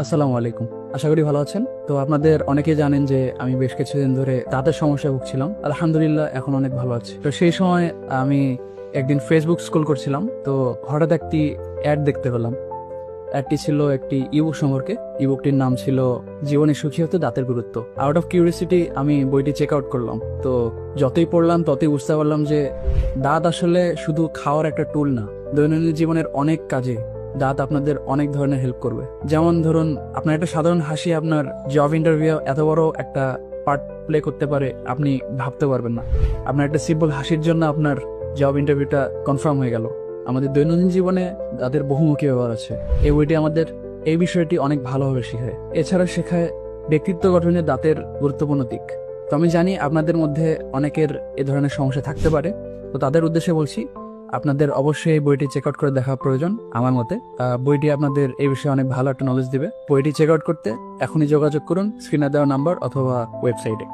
আসসালামু আলাইকুম। আশা করি ভালো আছেন। তো আপনাদের অনেকেই জানেন যে আমি বেশ কিছুদিন ধরে দাঁতের সমস্যায় ভুগছিলাম। আলহামদুলিল্লাহ এখন অনেক ভালো আছি। তো সেই সময় আমি একদিন ফেসবুক স্ক্রল করছিলাম, তো হঠাৎ একটি অ্যাড দেখতে পেলাম। অ্যাডটি ছিল একটি ইবুক সম্পর্কে। ইবুকটির নাম ছিল জীবনে সুখী হতে দাঁতের গুরুত্ব। আউট অফ কিউরিয়াসিটি আমি বইটি চেক আউট করলাম। তো যতই পড়লাম ততই বুঝতে পারলাম যে দাঁত আসলে শুধু খাওয়ার একটা টুল না, দৈনন্দিন জীবনের অনেক কাজে দাঁত আপনাদের অনেক ধরনের হেল্প করবে। যেমন ধরুন, আপনার একটা সাধারণ হাসি আপনার জব ইন্টারভিউ এত বড় একটা পার্ট প্লে করতে পারে আপনি ভাবতে পারবেন না। আপনার একটা সিম্পল হাসির জন্য আপনার জব ইন্টারভিউটা কনফার্ম হয়ে গেল। আমাদের দৈনন্দিন জীবনে দাঁতের বহুমুখী ব্যবহার আছে। এই বইটি আমাদের এই বিষয়টি অনেক ভালোভাবে শেখায়। এছাড়া শেখায় ব্যক্তিত্ব গঠনে দাঁতের গুরুত্বপূর্ণ দিক। তো আমি জানি আপনাদের মধ্যে অনেকের এ ধরনের সমস্যা থাকতে পারে। তো তাদের উদ্দেশ্যে বলছি, আপনাদের অবশ্যই এই বইটি চেক আউট করে দেখা প্রয়োজন। আমার মতে বইটি আপনাদের এই বিষয়ে অনেক ভালো একটা নলেজ দিবে। বইটি চেক আউট করতে এখনই যোগাযোগ করুন স্ক্রিনে দেওয়া নাম্বার অথবা ওয়েবসাইটে।